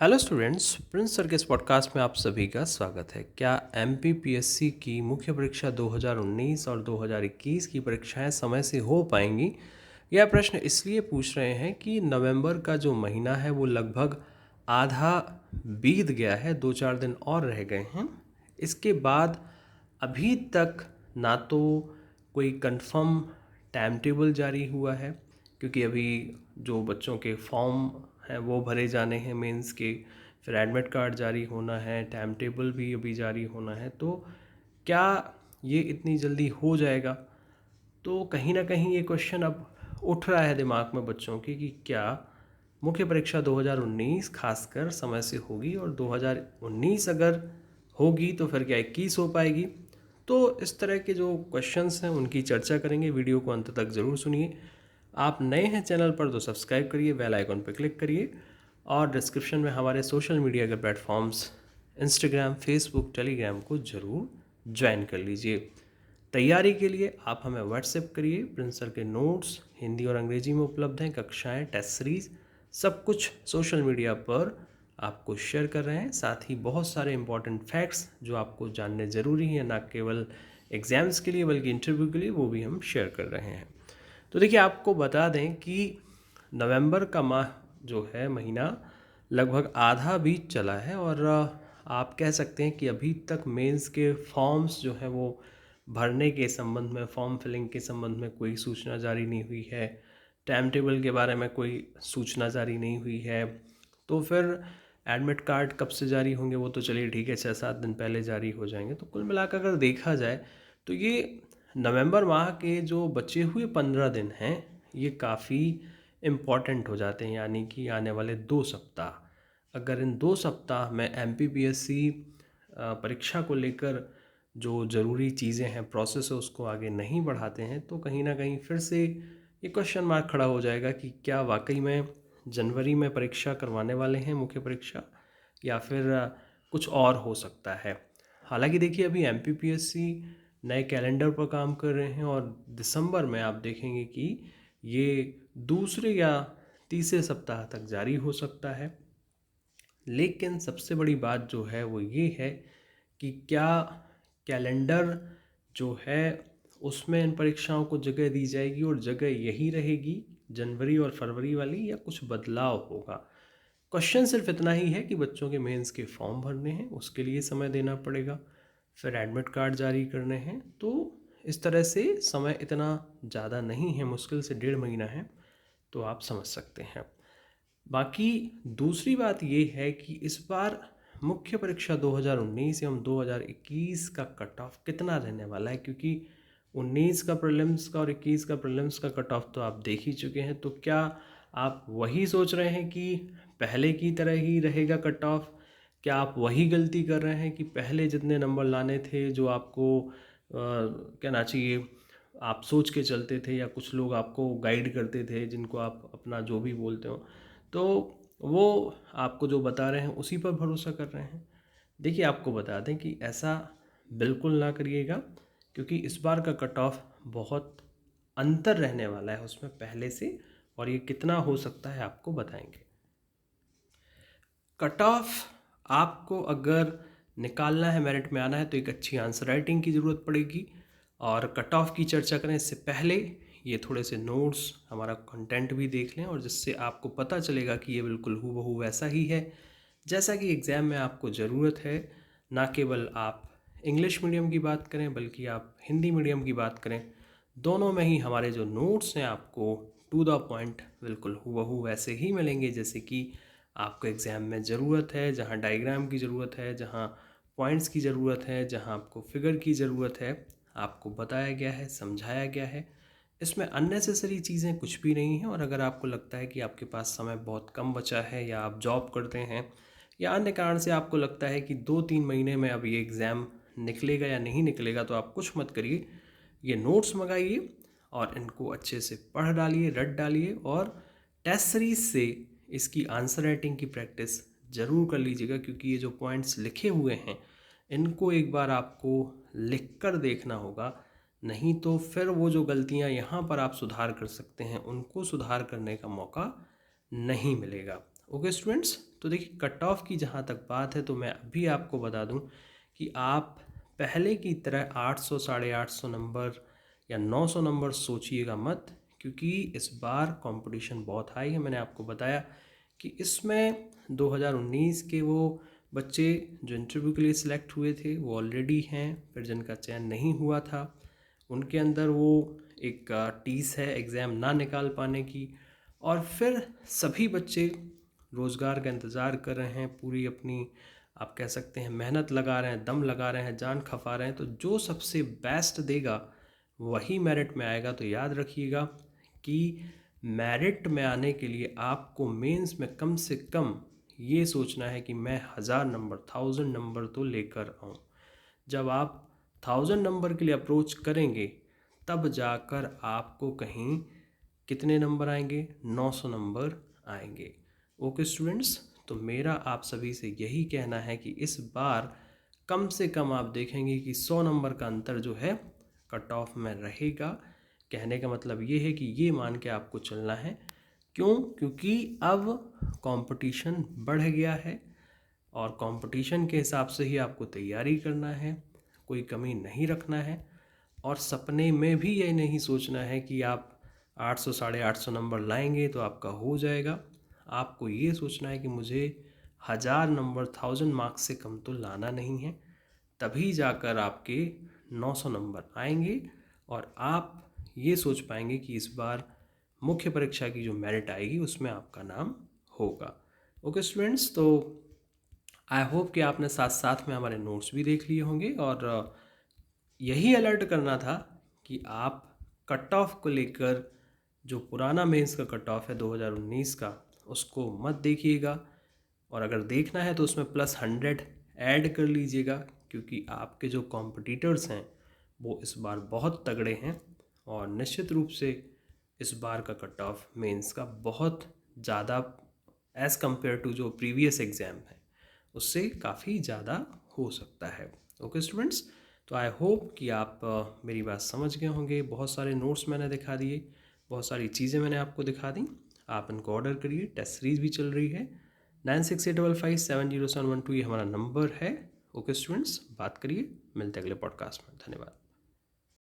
Hello students, Prince sir के इस podcast में आप सभी का स्वागत है। क्या एमपीपीएससी की मुख्य परीक्षा 2019 और 2021 की परीक्षाएं समय से हो पाएंगी? यह प्रश्न इसलिए पूछ रहे हैं कि नवंबर का जो महीना है वो लगभग आधा बीत गया है, 2-4 दिन और रह गए हैं। इसके बाद अभी तक ना तो कोई कंफर्म टाइम टेबल जारी हुआ है, क्योंकि अभी जो बच्चों के फॉर्म हैं वो भरे जाने हैं मेंस के, फिर एडमिट कार्ड जारी होना है, टाइम टेबल भी अभी जारी होना है। तो क्या ये इतनी जल्दी हो जाएगा? तो कहीं ना कहीं ये क्वेश्चन अब उठ रहा है दिमाग में बच्चों की कि क्या मुख्य परीक्षा 2019 खासकर समय से होगी, और 2019 अगर होगी तो फिर क्या 21 हो पाएगी? तो इस तरह के जो क्वेश्चंस हैं उनकी चर्चा करेंगे। वीडियो को अंत तक ज़रूर सुनिए। आप नए हैं चैनल पर तो सब्सक्राइब करिए, बेल आइकॉन पर क्लिक करिए, और डिस्क्रिप्शन में हमारे सोशल मीडिया के प्लेटफॉर्म्स इंस्टाग्राम, फेसबुक, टेलीग्राम को ज़रूर ज्वाइन कर लीजिए। तैयारी के लिए आप हमें व्हाट्सएप करिए। प्रिंस सर के नोट्स हिंदी और अंग्रेजी में उपलब्ध हैं, कक्षाएं, टेस्ट सीरीज, सब कुछ सोशल मीडिया पर आपको शेयर कर रहे हैं। साथ ही बहुत सारे इंपॉर्टेंट फैक्ट्स जो आपको जानने ज़रूरी हैं, ना केवल एग्ज़ाम्स के लिए बल्कि इंटरव्यू के लिए, वो भी हम शेयर कर रहे हैं। तो देखिए, आपको बता दें कि नवंबर का माह जो है, महीना लगभग आधा बीत चला है, और आप कह सकते हैं कि अभी तक मेंस के फॉर्म्स जो हैं वो भरने के संबंध में, फॉर्म फिलिंग के संबंध में कोई सूचना जारी नहीं हुई है। टाइम टेबल के बारे में कोई सूचना जारी नहीं हुई है। तो फिर एडमिट कार्ड कब से जारी होंगे वो तो चलिए ठीक है, 6-7 दिन पहले जारी हो जाएंगे। तो कुल मिलाकर अगर देखा जाए तो ये नवंबर माह के जो बचे हुए 15 दिन हैं ये काफ़ी इम्पॉर्टेंट हो जाते हैं, यानी कि आने वाले 2 सप्ताह। अगर इन 2 सप्ताह में एमपीपीएससी परीक्षा को लेकर जो ज़रूरी चीज़ें हैं, प्रोसेस है, उसको आगे नहीं बढ़ाते हैं तो कहीं ना कहीं फिर से ये क्वेश्चन मार्क खड़ा हो जाएगा कि क्या वाकई में जनवरी में परीक्षा करवाने वाले हैं मुख्य परीक्षा, या फिर कुछ और हो सकता है। हालांकि देखिए, अभी एमपीपीएससी नए कैलेंडर पर काम कर रहे हैं, और दिसंबर में आप देखेंगे कि ये दूसरे या तीसरे सप्ताह तक जारी हो सकता है। लेकिन सबसे बड़ी बात जो है वो ये है कि क्या कैलेंडर जो है उसमें इन परीक्षाओं को जगह दी जाएगी, और जगह यही रहेगी जनवरी और फरवरी वाली, या कुछ बदलाव होगा? क्वेश्चन सिर्फ इतना ही है कि बच्चों के मेंस के फॉर्म भरने हैं, उसके लिए समय देना पड़ेगा, फिर एडमिट कार्ड जारी करने हैं। तो इस तरह से समय इतना ज़्यादा नहीं है, मुश्किल से 1.5 महीना है, तो आप समझ सकते हैं। बाकी दूसरी बात ये है कि इस बार मुख्य परीक्षा 2019 एवं 2021 का कट ऑफ कितना रहने वाला है, क्योंकि 19 का प्रीलिम्स का और 21 का प्रीलिम्स का कट ऑफ तो आप देख ही चुके हैं। तो क्या आप वही सोच रहे हैं कि पहले की तरह ही रहेगा कट ऑफ? क्या आप वही गलती कर रहे हैं कि पहले जितने नंबर लाने थे, जो आपको कहना चाहिए आप सोच के चलते थे, या कुछ लोग आपको गाइड करते थे जिनको आप अपना जो भी बोलते हो, तो वो आपको जो बता रहे हैं उसी पर भरोसा कर रहे हैं? देखिए, आपको बता दें कि ऐसा बिल्कुल ना करिएगा, क्योंकि इस बार का कट ऑफ बहुत अंतर रहने वाला है उसमें पहले से, और ये कितना हो सकता है आपको बताएंगे। कट ऑफ आपको अगर निकालना है, मेरिट में आना है, तो एक अच्छी आंसर राइटिंग की ज़रूरत पड़ेगी। और कट ऑफ की चर्चा करें इससे पहले ये थोड़े से नोट्स, हमारा कंटेंट भी देख लें, और जिससे आपको पता चलेगा कि ये बिल्कुल हूबहू वैसा ही है जैसा कि एग्ज़ाम में आपको ज़रूरत है। ना केवल आप इंग्लिश मीडियम की बात करें बल्कि आप हिंदी मीडियम की बात करें, दोनों में ही हमारे जो नोट्स हैं आपको टू द पॉइंट बिल्कुल हूबहू वैसे ही मिलेंगे जैसे कि आपको एग्ज़ाम में ज़रूरत है। जहाँ डायग्राम की ज़रूरत है, जहाँ पॉइंट्स की ज़रूरत है, जहाँ आपको फिगर की ज़रूरत है, आपको बताया गया है, समझाया गया है। इसमें अननेसेसरी चीज़ें कुछ भी नहीं हैं। और अगर आपको लगता है कि आपके पास समय बहुत कम बचा है, या आप जॉब करते हैं, या अन्य कारण से आपको लगता है कि 2-3 महीने में अब ये एग्ज़ाम निकलेगा या नहीं निकलेगा, तो आप कुछ मत करिए, ये नोट्स मंगाइए और इनको अच्छे से पढ़ डालिए, रट डालिए, और टेस्ट सीरीज से इसकी आंसर राइटिंग की प्रैक्टिस ज़रूर कर लीजिएगा। क्योंकि ये जो पॉइंट्स लिखे हुए हैं इनको एक बार आपको लिख कर देखना होगा, नहीं तो फिर वो जो गलतियां यहाँ पर आप सुधार कर सकते हैं उनको सुधार करने का मौका नहीं मिलेगा। ओके स्टूडेंट्स, तो देखिए कट ऑफ की जहाँ तक बात है तो मैं अभी आपको बता दूं कि आप पहले की तरह 800 850 नंबर या 900 नंबर सोचिएगा मत, क्योंकि इस बार कंपटीशन बहुत हाई है। मैंने आपको बताया कि इसमें 2019 के वो बच्चे जो इंटरव्यू के लिए सिलेक्ट हुए थे वो ऑलरेडी हैं, फिर जिनका चयन नहीं हुआ था उनके अंदर वो एक टीस है एग्ज़ाम ना निकाल पाने की, और फिर सभी बच्चे रोज़गार का इंतज़ार कर रहे हैं, पूरी अपनी आप कह सकते हैं मेहनत लगा रहे हैं, दम लगा रहे हैं, जान खपा रहे हैं। तो जो सबसे बेस्ट देगा वही मेरिट में आएगा। तो याद रखिएगा कि मेरिट में आने के लिए आपको मेंस में कम से कम ये सोचना है कि मैं 1000 नंबर 1000 नंबर तो लेकर आऊँ। जब आप 1000 नंबर के लिए अप्रोच करेंगे तब जाकर आपको कहीं कितने नंबर आएंगे, 900 नंबर आएंगे। ओके स्टूडेंट्स, तो मेरा आप सभी से यही कहना है कि इस बार कम से कम आप देखेंगे कि 100 नंबर का अंतर जो है कट ऑफ में रहेगा। कहने का मतलब ये है कि ये मान के आपको चलना है। क्यों? क्योंकि अब कंपटीशन बढ़ गया है और कंपटीशन के हिसाब से ही आपको तैयारी करना है, कोई कमी नहीं रखना है। और सपने में भी ये नहीं सोचना है कि आप 800 850 नंबर लाएंगे तो आपका हो जाएगा। आपको ये सोचना है कि मुझे 1000 नंबर 1000 मार्क्स से कम तो लाना नहीं है, तभी जाकर आपके 900 नंबर आएंगे और आप ये सोच पाएंगे कि इस बार मुख्य परीक्षा की जो मेरिट आएगी उसमें आपका नाम होगा। ओके स्टूडेंट्स, तो आई होप कि आपने साथ साथ में हमारे नोट्स भी देख लिए होंगे, और यही अलर्ट करना था कि आप कट ऑफ को लेकर जो पुराना मेंस का कट ऑफ है 2019 का उसको मत देखिएगा, और अगर देखना है तो उसमें +100 ऐड कर लीजिएगा, क्योंकि आपके जो कॉम्पिटिटर्स हैं वो इस बार बहुत तगड़े हैं और निश्चित रूप से इस बार का कट ऑफ मेंस का बहुत ज़्यादा एज़ कम्पेयर टू जो प्रीवियस एग्ज़ाम है उससे काफ़ी ज़्यादा हो सकता है। ओके स्टूडेंट्स, तो आई होप कि आप मेरी बात समझ गए होंगे। बहुत सारे नोट्स मैंने दिखा दिए, बहुत सारी चीज़ें मैंने आपको दिखा दी। आप इनको ऑर्डर करिए, टेस्ट सीरीज़ भी चल रही है। 9685570712 ये हमारा नंबर है। ओके स्टूडेंट्स, बात करिए, मिलते हैं अगले पॉडकास्ट में। धन्यवाद।